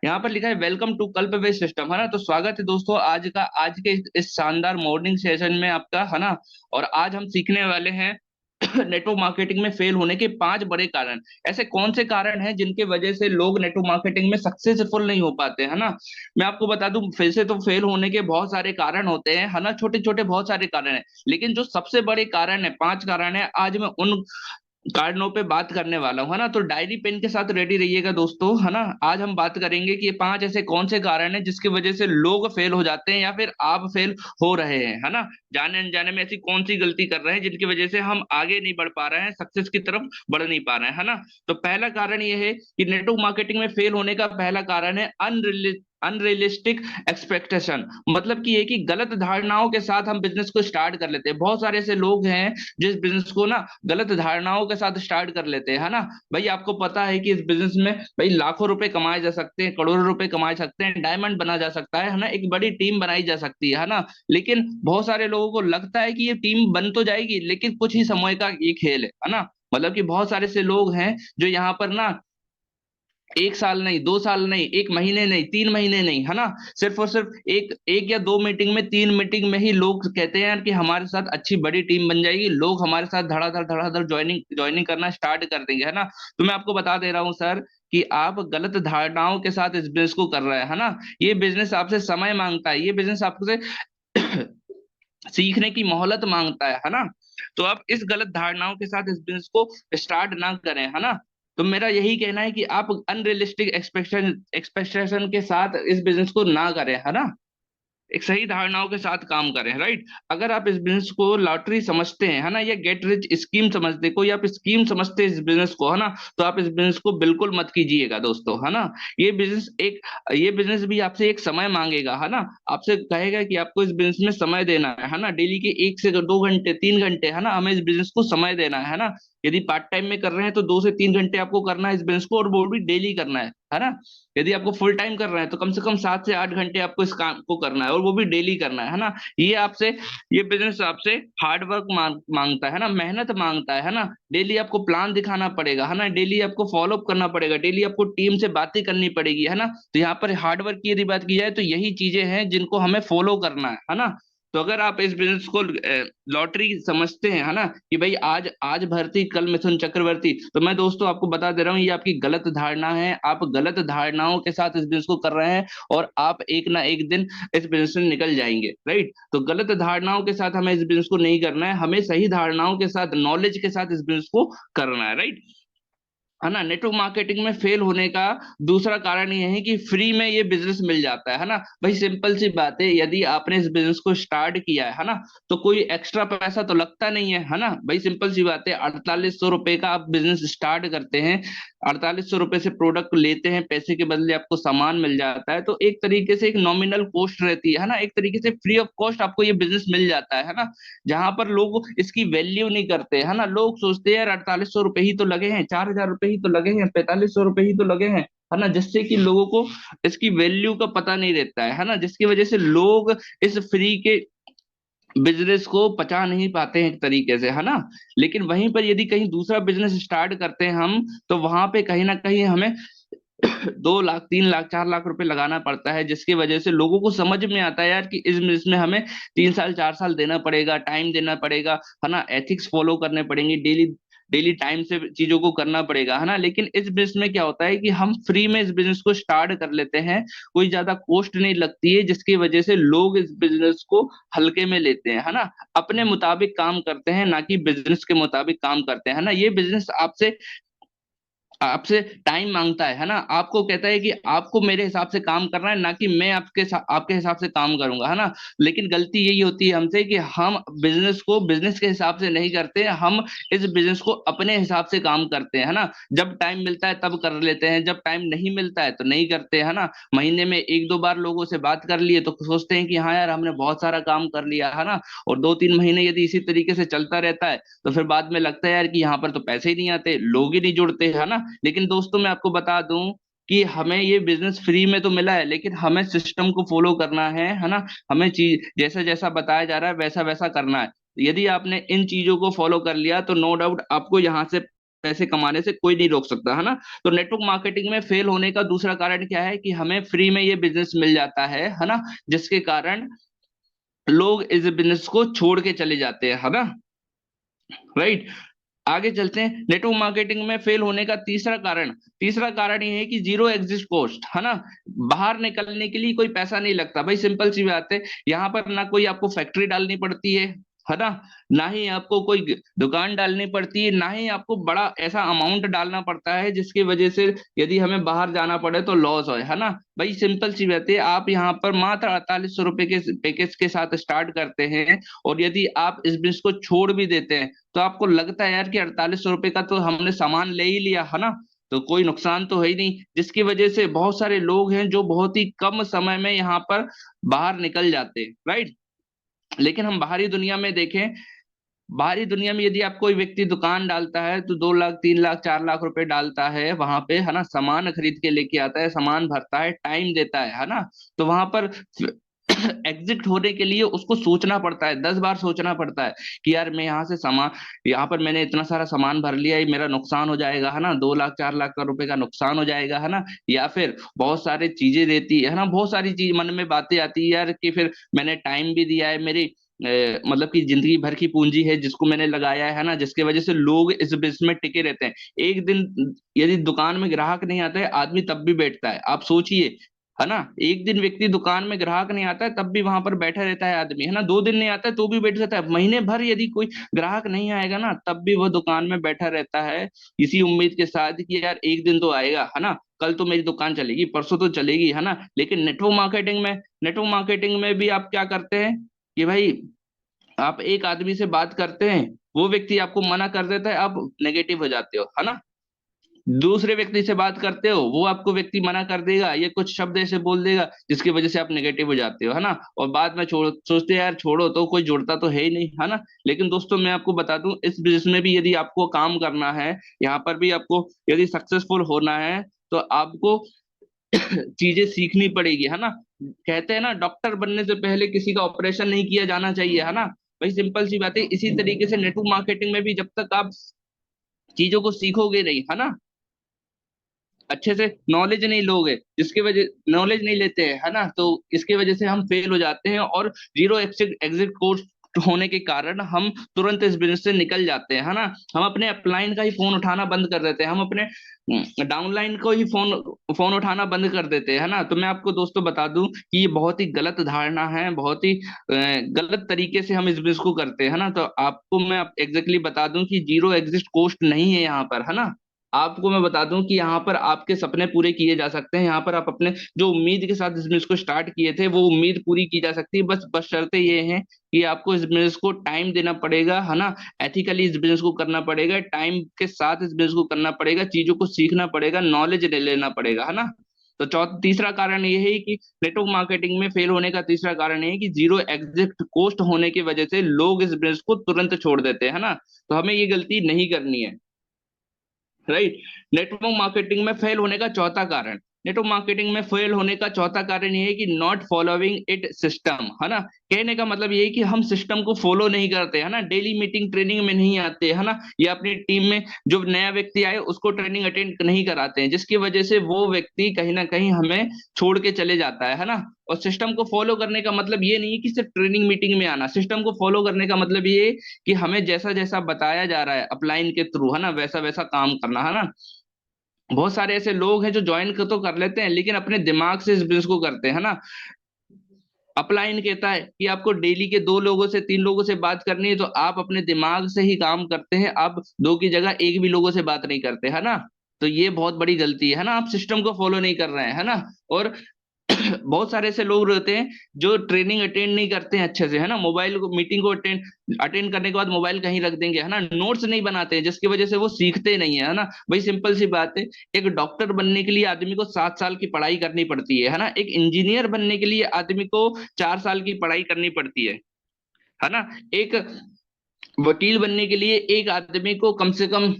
यहाँ पर लिखा है वेलकम टू कल्प बेस्ड सिस्टम, है ना। तो स्वागत है दोस्तों आज के इस शानदार मॉर्निंग सेशन में आपका, है ना। और आज हम सीखने वाले हैं नेटवर्क मार्केटिंग में फेल होने के 5 बड़े कारण। ऐसे कौन से कारण हैं जिनके वजह से लोग नेटवर्क मार्केटिंग में सक्सेसफुल नहीं हो पाते, है ना। मैं आपको बता दूं, फिर से तो फेल होने के बहुत सारे कारण होते हैं, है ना। छोटे छोटे बहुत सारे कारण हैं, लेकिन जो सबसे बड़े कारण है, 5 कारण है, आज मैं उन कारणों पे बात करने वाला हूँ, है ना। तो डायरी पेन के साथ रेडी रहिएगा दोस्तों, है ना। आज हम बात करेंगे कि ये 5 ऐसे कौन से कारण हैं जिसकी वजह से लोग फेल हो जाते हैं या फिर आप फेल हो रहे हैं, है ना। जाने अनजाने में ऐसी कौन सी गलती कर रहे हैं जिनकी वजह से हम आगे नहीं बढ़ पा रहे हैं, सक्सेस की तरफ बढ़ नहीं पा रहे हैं, है ना। तो पहला कारण ये है कि नेटवर्क मार्केटिंग में फेल होने का पहला कारण है अनरियलिस्टिक एक्सपेक्टेशन। मतलब कि ये कि गलत धारणाओं के साथ हम बिजनेस को स्टार्ट कर लेते हैं। बहुत सारे ऐसे लोग हैं जिस बिजनेस को ना गलत धारणाओं के साथ स्टार्ट कर लेते हैं, है ना। भाई आपको पता है कि इस बिजनेस में भाई लाखों रुपए कमाए जा सकते हैं, करोड़ों रुपए कमाए सकते हैं, डायमंड बना जा सकता है ना, एक बड़ी टीम बनाई जा सकती है ना। लेकिन बहुत सारे लोगों को लगता है कि ये टीम बन तो जाएगी, लेकिन कुछ ही समय का ये खेल है ना। मतलब कि बहुत सारे से लोग हैं जो यहाँ पर ना 1 साल नहीं, 2 साल नहीं, 1 महीने नहीं, 3 महीने नहीं, है ना। सिर्फ और सिर्फ एक एक या 2 मीटिंग में, 3 मीटिंग में ही लोग कहते हैं यार कि हमारे साथ अच्छी बड़ी टीम बन जाएगी, लोग हमारे साथ धड़ाधड़ धड़ाधड़ ज्वाइनिंग ज्वाइनिंग करना स्टार्ट कर देंगे, है ना। तो मैं आपको बता दे रहा हूँ सर कि आप गलत धारणाओं के साथ इस बिजनेस को कर रहे हैं, है ना। ये बिजनेस आपसे समय मांगता है, ये बिजनेस आपसे सीखने की मोहलत मांगता है ना। तो आप इस गलत धारणाओं के साथ इस बिजनेस को स्टार्ट ना करें, है ना। तो मेरा यही कहना है कि आप अनरियलिस्टिक एक्सपेक्टेशन के साथ इस बिजनेस को ना करें, है ना। एक सही धारणाओं के साथ काम करें, राइट। अगर आप इस बिजनेस को लॉटरी समझते हैं, है ना, या गेट रिच स्कीम समझते, कोई आप स्कीम समझते हैं इस बिजनेस को, है ना, तो आप इस बिजनेस को बिल्कुल मत कीजिएगा दोस्तों, है ना। ये बिजनेस एक ये बिजनेस भी आपसे एक समय मांगेगा, है ना। आपसे कहेगा कि आपको इस बिजनेस में समय देना है ना, डेली के 1 से 2 घंटे, 3 घंटे, है ना, हमें इस बिजनेस को समय देना है ना। यदि पार्ट टाइम में कर रहे हैं तो 2 से 3 घंटे आपको करना है इस बिजनेस को, और वो भी डेली करना है ना। यदि आपको फुल टाइम कर रहे हैं तो कम से कम 7 से 8 घंटे आपको इस काम को करना है, और वो भी डेली करना है ना। ये आपसे ये बिजनेस आपसे हार्ड वर्क मांगता है ना, मेहनत मांगता है ना। डेली आपको प्लान दिखाना पड़ेगा, है ना, डेली आपको फॉलो अप करना पड़ेगा, डेली आपको टीम से बातें करनी पड़ेगी, है ना। तो यहाँ पर हार्ड वर्क की यदि बात की जाए तो यही चीजें हैं जिनको हमें फॉलो करना है ना। तो अगर आप इस बिजनेस को लॉटरी समझते हैं, है ना, कि भाई आज आज भर्ती कल मिथुन चक्रवर्ती, तो मैं दोस्तों आपको बता दे रहा हूँ ये आपकी गलत धारणा है। आप गलत धारणाओं के साथ इस बिजनेस को कर रहे हैं, और आप एक ना एक दिन इस बिजनेस से निकल जाएंगे, राइट। तो गलत धारणाओं के साथ हमें इस बिजनेस को नहीं करना है, हमें सही धारणाओं के साथ, नॉलेज के साथ इस बिजनेस को करना है, राइट, है ना। नेटवर्क मार्केटिंग में फेल होने का दूसरा कारण ये है कि फ्री में ये बिजनेस मिल जाता है ना। भाई सिंपल सी बात है, यदि आपने इस बिजनेस को स्टार्ट किया है ना, तो कोई एक्स्ट्रा पैसा तो लगता नहीं है ना। भाई सिंपल सी बात है, 4800 रुपए का आप बिजनेस स्टार्ट करते हैं, 4800 रुपए से प्रोडक्ट लेते हैं, पैसे के बदले आपको सामान मिल जाता है, तो एक तरीके से एक नॉमिनल कॉस्ट रहती है ना, एक तरीके से फ्री ऑफ कॉस्ट आपको ये बिजनेस मिल जाता है ना। जहां पर लोग इसकी वैल्यू नहीं करते, है ना। लोग सोचते हैं यार 4800 रुपए ही तो लगे हैं, 4000 रुपए ही तो लगे हैं, 4500 रुपए ही तो लगे हैं, है ना। जिससे कि लोगों को इसकी वैल्यू का पता नहीं रहता है ना, जिसकी वजह से लोग इस फ्री के बिजनेस को पचा नहीं पाते हैं एक तरीके से, है ना। लेकिन वहीं पर यदि कहीं दूसरा बिजनेस स्टार्ट करते हैं हम, तो वहां पे कहीं ना कहीं हमें 2 लाख, 3 लाख, 4 लाख रुपए लगाना पड़ता है, जिसकी वजह से लोगों को समझ में आता है यार कि इस बिजनेस में हमें 3 साल 4 साल देना पड़ेगा, टाइम देना पड़ेगा, है ना, एथिक्स फॉलो करने पड़ेंगे, डेली डेली टाइम से चीजों को करना पड़ेगा, है ना। लेकिन इस बिजनेस में क्या होता है कि हम फ्री में इस बिजनेस को स्टार्ट कर लेते हैं, कोई ज्यादा कॉस्ट नहीं लगती है, जिसकी वजह से लोग इस बिजनेस को हल्के में लेते हैं, है ना। अपने मुताबिक काम करते हैं, ना कि बिजनेस के मुताबिक काम करते हैं, है ना। ये बिजनेस आपसे आपसे टाइम मांगता है ना। आपको कहता है कि आपको मेरे हिसाब से काम करना है, ना कि मैं आपके हिसाब से काम करूंगा, है ना। लेकिन गलती यही होती है हमसे कि हम बिजनेस को बिजनेस के हिसाब से नहीं करते, हम इस बिजनेस को अपने हिसाब से काम करते हैं, है ना। जब टाइम मिलता है तब कर लेते हैं, जब टाइम नहीं मिलता है तो नहीं करते, है ना। महीने में 1 2 बार लोगों से बात कर लिए तो सोचते हैं कि हाँ यार हमने बहुत सारा काम कर लिया, है ना। और 2 3 महीने यदि इसी तरीके से चलता रहता है तो फिर बाद में लगता है यार कि यहाँ पर तो पैसे ही नहीं आते, लोग ही नहीं जुड़ते, है ना। लेकिन दोस्तों मैं आपको बता दूं कि हमें ये बिजनेस फ्री में तो मिला है, लेकिन हमें सिस्टम को फॉलो करना है ना। हमें चीज जैसा जैसा बताया जा रहा है वैसा वैसा करना है। यदि आपने इन चीजों को फॉलो कर लिया तो नो डाउट आपको यहाँ से पैसे कमाने से कोई नहीं रोक सकता, है ना। तो नेटवर्क मार्केटिंग में फेल होने का दूसरा कारण क्या है कि हमें फ्री में ये बिजनेस मिल जाता है ना, जिसके कारण लोग इस बिजनेस को छोड़ के चले जाते हैं, है ना। राइट। आगे चलते हैं। नेटवर्क मार्केटिंग में फेल होने का तीसरा कारण ये है कि जीरो एग्जिट कॉस्ट, है ना। बाहर निकलने के लिए कोई पैसा नहीं लगता भाई, सिंपल सी बात है। यहाँ पर ना कोई आपको फैक्ट्री डालनी पड़ती है ना। ना ही आपको कोई दुकान डालनी पड़ती है, ना ही आपको बड़ा ऐसा अमाउंट डालना पड़ता है जिसकी वजह से यदि हमें बाहर जाना पड़े तो लॉस है ना। भाई सिंपल सी बात है, आप यहाँ पर मात्र 4800 रुपए के पैकेज के साथ स्टार्ट करते हैं, और यदि आप इस बिजनेस को छोड़ भी देते हैं तो आपको लगता है यार कि 4800 रुपए का तो हमने सामान ले ही लिया, है ना, तो कोई नुकसान तो है ही नहीं, जिसकी वजह से बहुत सारे लोग हैं जो बहुत ही कम समय में यहाँ पर बाहर निकल जाते हैं। राइट। लेकिन हम बाहरी दुनिया में देखें, बाहरी दुनिया में यदि आप कोई व्यक्ति दुकान डालता है तो 2 लाख 3 लाख 4 लाख रुपए डालता है वहां पे, है ना, सामान खरीद के लेके आता है, सामान भरता है, टाइम देता है ना। तो वहां पर एग्जिट होने के लिए उसको सोचना पड़ता है, 10 बार सोचना पड़ता है कि यार मैं यहाँ से सामान, यहाँ पर मैंने इतना सारा सामान भर लिया, ये मेरा नुकसान हो जाएगा, है ना, 2 लाख 4 लाख का रुपए का नुकसान हो जाएगा, है ना। या फिर बहुत सारी चीजें रहती है ना, बहुत सारी चीज मन में बातें आती है यार कि फिर मैंने टाइम भी दिया है, मेरी मतलब कि जिंदगी भर की पूंजी है जिसको मैंने लगाया है ना, जिसके वजह से लोग इस बिजनेस में टिके रहते हैं। एक दिन यदि दुकान में ग्राहक नहीं आता है, आदमी तब भी बैठता है, आप सोचिए, है ना। एक दिन व्यक्ति दुकान में ग्राहक नहीं आता है तब भी वहां पर बैठा रहता है आदमी, है ना। 2 दिन नहीं आता है तो भी बैठ जाता है, महीने भर यदि कोई ग्राहक नहीं आएगा ना तब भी वो दुकान में बैठा रहता है, इसी उम्मीद के साथ कि यार एक दिन तो आएगा, है ना, कल तो मेरी दुकान चलेगी, परसों तो चलेगी, है ना। लेकिन नेटवर्क मार्केटिंग में भी आप क्या करते हैं कि भाई आप एक आदमी से बात करते हैं, वो व्यक्ति आपको मना कर देता है, आप नेगेटिव हो जाते हो, है ना। दूसरे व्यक्ति से बात करते हो, वो आपको व्यक्ति मना कर देगा, ये कुछ शब्द ऐसे बोल देगा जिसकी वजह से आप नेगेटिव हो जाते हो, है ना। और बाद में छोड़ सोचते हैं यार छोड़ो, तो कोई जुड़ता तो है ही नहीं, है ना। लेकिन दोस्तों मैं आपको बता दूं, इस बिजनेस में भी यदि आपको काम करना है, यहाँ पर भी आपको यदि सक्सेसफुल होना है तो आपको चीजें सीखनी पड़ेगी, है ना। कहते हैं ना, डॉक्टर बनने से पहले किसी का ऑपरेशन नहीं किया जाना चाहिए, है ना। भाई सिंपल सी बात है, इसी तरीके से नेटवर्क मार्केटिंग में भी जब तक आप चीजों को सीखोगे नहीं, है ना, अच्छे से नॉलेज नहीं लोगे, जिसकी वजह नॉलेज नहीं लेते हैं, है ना, तो इसकी वजह से हम फेल हो जाते हैं, और जीरो एग्जिट एग्जिट कोर्स होने के कारण हम तुरंत इस बिजनेस से निकल जाते हैं, है ना। हम अपने अपलाइन का ही फोन उठाना बंद कर देते हैं, हम अपने डाउनलाइन को ही फोन फोन उठाना बंद कर देते हैं, है ना। तो मैं आपको दोस्तों बता दूं कि ये बहुत ही गलत धारणा है, बहुत ही गलत तरीके से हम इस बिजनेस को करते हैं, है ना। तो आपको मैं एग्जैक्टली बता दूं कि जीरो एग्जिट कॉस्ट नहीं है यहाँ पर, है ना। आपको मैं बता दूं कि यहाँ पर आपके सपने पूरे किए जा सकते हैं, यहाँ पर आप अपने जो उम्मीद के साथ इस बिजनेस को स्टार्ट किए थे वो उम्मीद पूरी की जा सकती है, बस बस शर्तें ये हैं कि आपको इस बिजनेस को टाइम देना पड़ेगा, है ना। एथिकली इस बिजनेस को करना पड़ेगा, टाइम के साथ इस बिजनेस को करना पड़ेगा, चीजों को सीखना पड़ेगा, नॉलेज ले लेना पड़ेगा, है ना। तो तीसरा कारण ये है कि नेटवर्क मार्केटिंग में फेल होने का तीसरा कारण ये है कि जीरो एग्जिट कॉस्ट होने की वजह से लोग इस बिजनेस को तुरंत छोड़ देते हैं, है ना। तो हमें ये गलती नहीं करनी है। राइट। नेटवर्क मार्केटिंग में फेल होने का चौथा कारण, नेटवर्क मार्केटिंग में फेल होने का चौथा कारण ये है कि नॉट फॉलोइंग इट सिस्टम, है ना। कहने का मतलब ये है कि हम सिस्टम को फॉलो नहीं करते, है ना, डेली मीटिंग ट्रेनिंग में नहीं आते, है ना, या अपनी टीम में जो नया व्यक्ति आए उसको ट्रेनिंग अटेंड नहीं कराते हैं, जिसकी वजह से वो व्यक्ति कहीं ना कहीं हमें छोड़ के चले जाता है ना। और सिस्टम को फॉलो करने का मतलब ये नहीं है कि सिर्फ ट्रेनिंग मीटिंग में आना, सिस्टम को फॉलो करने का मतलब ये कि हमें जैसा जैसा बताया जा रहा है अपलाइन के थ्रू, है ना, वैसा वैसा काम करना, है ना। बहुत सारे ऐसे लोग हैं जो ज्वाइन तो कर लेते हैं लेकिन अपने दिमाग से इस बिजनेस को करते हैं, है ना। अपलाइन कहता है कि आपको डेली के 2 लोगों से 3 लोगों से बात करनी है, तो आप अपने दिमाग से ही काम करते हैं, आप दो की जगह एक भी लोगों से बात नहीं करते, है ना। तो ये बहुत बड़ी गलती है ना, आप सिस्टम को फॉलो नहीं कर रहे हैं, है ना। और बहुत सारे ऐसे लोग रहते हैं जो ट्रेनिंग अटेंड नहीं करते हैं अच्छे से, है ना, मोबाइल को मीटिंग को अटेंड अटेंड करने के बाद मोबाइल कहीं रख देंगे, है ना, नोट्स नहीं बनाते हैं, जिसकी वजह से वो सीखते नहीं है ना। भाई सिंपल सी बात है, एक डॉक्टर बनने के लिए आदमी को 7 साल की पढ़ाई करनी पड़ती है ना, एक इंजीनियर बनने के लिए आदमी को 4 साल की पढ़ाई करनी पड़ती है ना। एक वकील बनने के लिए एक आदमी को कम से कम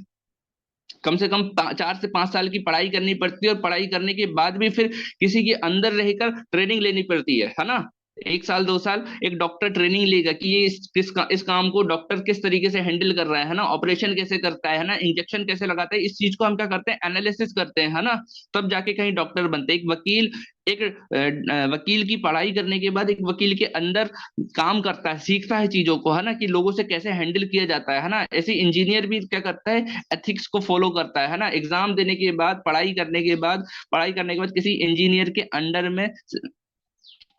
4 से 5 साल की पढ़ाई करनी पड़ती है, और पढ़ाई करने के बाद भी फिर किसी के अंदर रहकर ट्रेनिंग लेनी पड़ती है ना। 1 साल 2 साल एक डॉक्टर ट्रेनिंग लेगा कि ये इस काम को डॉक्टर किस तरीके से हैंडल कर रहा है ना, ऑपरेशन कैसे करता है ना, इंजेक्शन कैसे लगाता है, इस चीज को हम क्या करते हैं, एनालिसिस करते हैं, है ना। तब जाके कहीं डॉक्टर बनते हैं। एक वकील की पढ़ाई करने के बाद एक वकील के अंदर काम करता है, सीखता है चीजों को, है ना, कि लोगों से कैसे हैंडल किया जाता है ना। ऐसे इंजीनियर भी क्या करता है, एथिक्स को फॉलो करता है ना। एग्जाम देने के बाद, पढ़ाई करने के बाद किसी इंजीनियर के अंडर में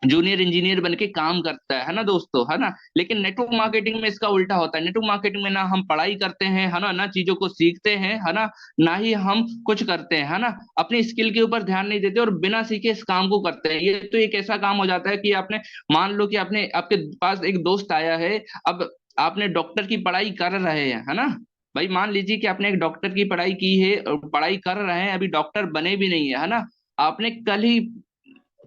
जूनियर इंजीनियर बन के काम करता है ना दोस्तों, है ना। लेकिन नेटवर्क मार्केटिंग में इसका उल्टा होता है। नेटवर्क मार्केटिंग में ना हम पढ़ाई करते हैं, है ना चीजों को सीखते हैं, है ना ही हम कुछ करते हैं, है ना। अपनी स्किल के ऊपर ध्यान नहीं देते और बिना सीखे इस काम को करते हैं। ये तो एक ऐसा काम हो जाता है कि आपने, मान लो कि आपने, आपके पास एक दोस्त आया है, अब आपने डॉक्टर की पढ़ाई कर रहे हैं, है ना। भाई मान लीजिए कि आपने एक डॉक्टर की पढ़ाई की है, पढ़ाई कर रहे हैं, अभी डॉक्टर बने भी नहीं है ना। आपने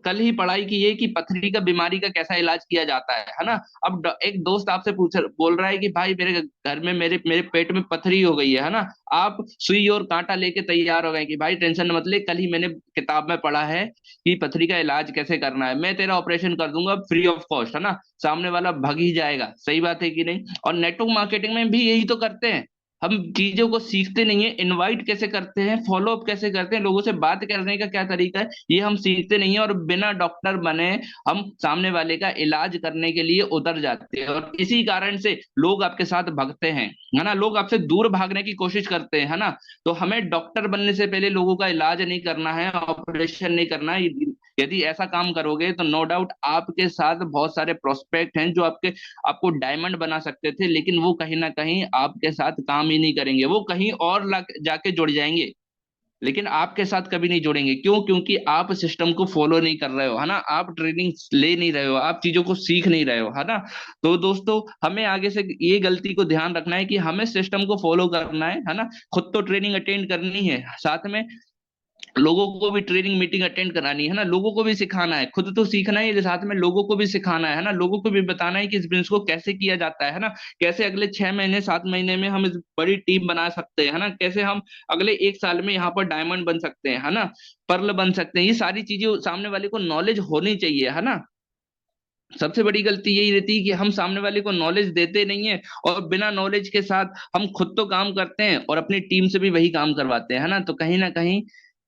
कल ही पढ़ाई की है कि पथरी का बीमारी का कैसा इलाज किया जाता है ना। अब एक दोस्त आपसे पूछ बोल रहा है कि भाई मेरे घर में, मेरे मेरे पेट में पथरी हो गई है ना। आप सुई और कांटा लेके तैयार हो गए कि भाई टेंशन मत ले, कल ही मैंने किताब में पढ़ा है कि पथरी का इलाज कैसे करना है, मैं तेरा ऑपरेशन कर दूंगा फ्री ऑफ कॉस्ट, है ना। सामने वाला भाग ही जाएगा। सही बात है कि नहीं। और नेटवर्क मार्केटिंग में भी यही तो करते हैं। हम चीजों को सीखते नहीं है, इनवाइट कैसे करते हैं, फॉलो अप कैसे करते हैं, लोगों से बात करने का क्या तरीका है, ये हम सीखते नहीं है। और बिना डॉक्टर बने हम सामने वाले का इलाज करने के लिए उतर जाते हैं, और इसी कारण से लोग आपके साथ भागते हैं, है ना। लोग आपसे दूर भागने की कोशिश करते हैं, है ना। तो हमें डॉक्टर बनने से पहले लोगों का इलाज नहीं करना है, ऑपरेशन नहीं करना है। यदि ऐसा काम करोगे तो नो डाउट आपके साथ बहुत सारे प्रोस्पेक्ट हैं जो आपको डायमंड बना सकते थे, लेकिन वो कहीं ना कहीं आपके साथ काम ही नहीं करेंगे, वो कहीं और जाके जुड़ जाएंगे, लेकिन आपके साथ कभी नहीं जुड़ेंगे। क्यों? क्योंकि आप सिस्टम को फॉलो नहीं कर रहे हो, है ना। आप ट्रेनिंग ले नहीं रहे हो, आप चीजों को सीख नहीं रहे हो, है ना। तो दोस्तों, हमें आगे से ये गलती को ध्यान रखना है कि हमें सिस्टम को फॉलो करना है ना। खुद तो ट्रेनिंग अटेंड करनी है, साथ में लोगों को भी ट्रेनिंग मीटिंग अटेंड करानी है ना। लोगों को भी सिखाना है, खुद तो सीखना है, साथ में लोगों को भी सिखाना है ना। लोगों को भी बताना है कि इस बिजनेस को कैसे किया जाता है ना। कैसे अगले 6 महीने 7 महीने में हम इस बड़ी टीम बना सकते हैं, है ना। कैसे हम अगले 1 साल में यहाँ पर डायमंड बन सकते हैं, है ना, पर्ल बन सकते हैं। ये सारी चीजें सामने वाले को नॉलेज होनी चाहिए, है ना। सबसे बड़ी गलती यही रहती है कि हम सामने वाले को नॉलेज देते नहीं है, और बिना नॉलेज के साथ हम खुद तो काम करते हैं और अपनी टीम से भी वही काम करवाते हैं, है ना। तो कहीं ना कहीं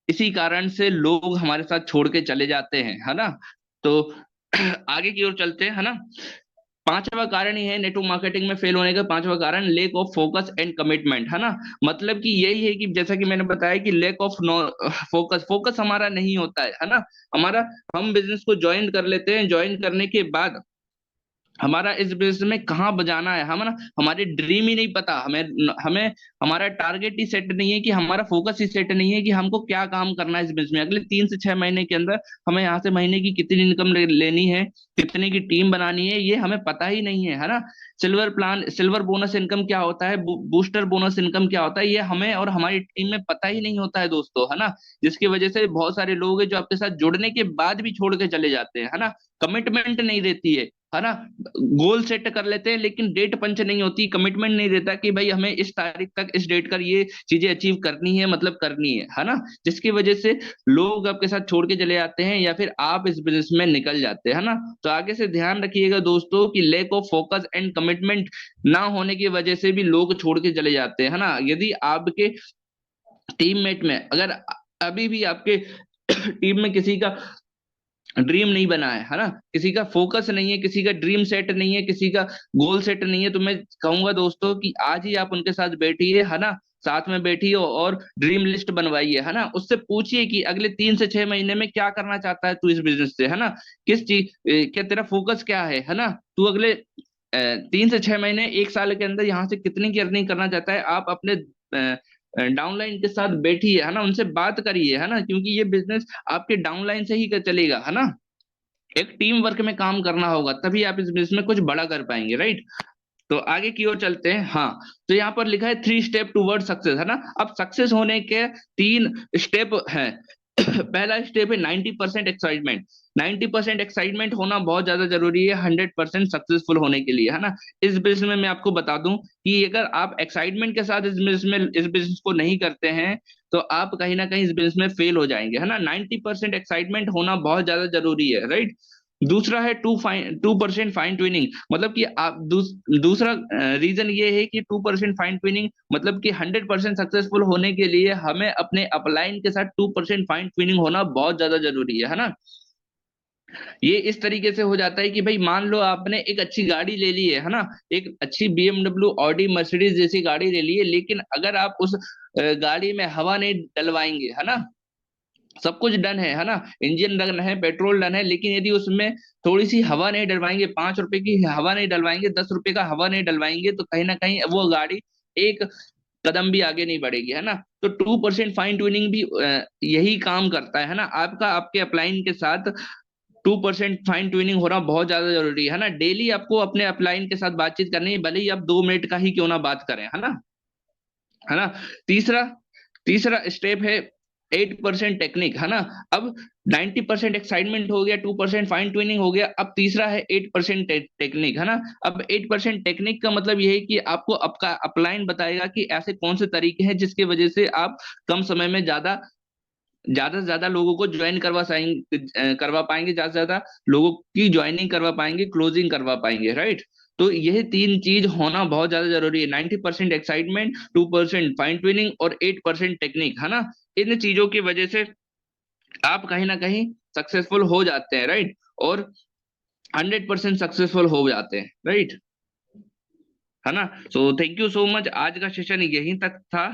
इसी कारण से लोग हमारे साथ छोड़ के चले जाते हैं, है ना। तो आगे की ओर चलते हैं, है ना। पांचवा कारण ये है नेटवर्क मार्केटिंग में फेल होने का। पांचवा कारण lake of focus and commitment, है ना। मतलब कि यही है कि जैसा कि मैंने बताया कि लेक ऑफ फोकस हमारा नहीं होता है ना। हमारा, हम बिजनेस को ज्वाइन कर लेते हैं, ज्वाइन करने के बाद हमारा इस बिजनेस में कहाँ बजाना है, हम ना, हमारे ड्रीम ही नहीं पता हमें हमें हमारा टारगेट ही सेट नहीं है, कि हमारा फोकस ही सेट नहीं है कि हमको क्या काम करना है इस बिजनेस में अगले 3 से 6 महीने के अंदर। हमें यहाँ से महीने की कितनी इनकम लेनी है, कितने की टीम बनानी है, ये हमें पता ही नहीं है ना। सिल्वर बोनस इनकम क्या होता है, बूस्टर बोनस इनकम क्या होता है, ये हमें और हमारी टीम में पता ही नहीं होता है दोस्तों, है ना। जिसकी वजह से बहुत सारे लोग हैं जो आपके साथ जुड़ने के बाद भी छोड़ के चले जाते हैं, है ना। कमिटमेंट नहीं रहती है ना। गोल सेट कर लेते हैं लेकिन डेट पंच नहीं होती, कमिटमेंट नहीं रहता कि भाई हमें इस तारीख तक, इस डेट कर ये चीजें अचीव करनी है, मतलब करनी है ना। जिसकी वजह से लोग आपके साथ छोड़ के चले जाते हैं, या फिर आप इस बिजनेस में निकल जाते हैं, है ना। तो आगे से ध्यान रखिएगा दोस्तों कि lake of focus and commitment ना होने की वजह से भी लोग छोड़ के चले जाते हैं, है ना। यदि आपके टीममेट में, अगर अभी भी आपके टीम में किसी का ड्रीम नहीं बना है ना, किसी का फोकस नहीं है, किसी का ड्रीम सेट नहीं है, किसी का गोल सेट नहीं है, तो मैं कहूंगा दोस्तों कि आज ही आप उनके साथ बैठिए, है ना। साथ में बैठिए और ड्रीम लिस्ट बनवाइए, है ना। उससे पूछिए कि अगले 3 से 6 महीने में क्या करना चाहता है तू इस बिजनेस से, है ना। किस चीज, क्या तेरा फोकस क्या है ना। तू अगले 3 से 6 महीने 1 साल के अंदर यहाँ से कितनी की अर्निंग करना चाहता है। आप अपने डाउनलाइन के साथ बैठिए, है ना, उनसे बात करिए, है ना, क्योंकि ये बिजनेस आपके डाउनलाइन से ही चलेगा, है ना। एक टीम वर्क में काम करना होगा, तभी आप इस बिजनेस में कुछ बड़ा कर पाएंगे, राइट। तो आगे की ओर चलते हैं। हाँ, तो यहाँ पर लिखा है 3 स्टेप टूवर्ड सक्सेस, है ना। अब सक्सेस होने के 3 स्टेप हैं। पहला स्टेप है 90% एक्साइटमेंट। 90% एक्साइटमेंट होना बहुत ज्यादा जरूरी है 100% सक्सेसफुल होने के लिए, है ना। इस बिजनेस में मैं आपको बता दूं कि अगर आप एक्साइटमेंट के साथ इस बिजनेस को नहीं करते हैं, तो आप कहीं ना कहीं इस बिजनेस में फेल हो जाएंगे, है ना। 90% एक्साइटमेंट होना बहुत ज्यादा जरूरी है, राइट। दूसरा है 2% फाइन ट्यूनिंग, मतलब कि आप दूसरा रीजन ये है कि 2% फाइन ट्यूनिंग, मतलब कि 100% सक्सेसफुल होने के लिए हमें अपने अपलाइन के साथ 2% फाइन ट्यूनिंग होना बहुत ज्यादा जरूरी है ना। ये इस तरीके से हो जाता है कि भाई मान लो आपने एक अच्छी गाड़ी ले ली है ना, एक अच्छी BMW, ऑडी, मर्सिडीज जैसी गाड़ी ले ली है, लेकिन अगर आप उस गाड़ी में हवा नहीं डलवाएंगे है ना, सब कुछ डन है ना, इंजन डन है, पेट्रोल डन है, लेकिन यदि उसमें थोड़ी सी हवा नहीं डलवाएंगे, 5 रुपए की हवा नहीं डलवाएंगे, 10 रुपए का हवा नहीं डलवाएंगे, तो कहीं ना कहीं वो गाड़ी एक कदम भी आगे नहीं बढ़ेगी है ना। तो 2% फाइन ट्यूनिंग भी यही काम करता है ना, आपका आपके अपलाइन के साथ 2% फाइन ट्यूनिंग होना बहुत ज्यादा जरूरी है ना। डेली आपको अपने अपलाइन के साथ बातचीत करनी है, भले ही आप 2 मिनट का ही क्यों ना बात करें है ना। तीसरा तीसरा स्टेप है 8% टेक्निक है ना। अब 90% एक्साइटमेंट हो गया, 2% फाइन ट्यूनिंग हो गया, अब तीसरा है 8% टेक्निक है ना। अब 8% टेक्निक का मतलब यह है कि आपको आपका अपलाइन बताएगा कि ऐसे कौन से तरीके हैं जिसकी वजह से आप कम समय में ज्यादा से ज्यादा लोगों को ज्वाइन करवा पाएंगे, ज्यादा से ज्यादा लोगों की ज्वाइनिंग करवा पाएंगे, क्लोजिंग करवा पाएंगे, राइट। तो यह तीन चीज होना बहुत ज्यादा जरूरी है, 90% एक्साइटमेंट, 2% फाइन ट्यूनिंग और 8% टेक्निक है ना। इन चीजों की वजह से आप कहीं ना कहीं सक्सेसफुल हो जाते हैं, राइट, और 100% सक्सेसफुल हो जाते हैं, राइट, है ना। So thank you so much, आज का सेशन यहीं तक था।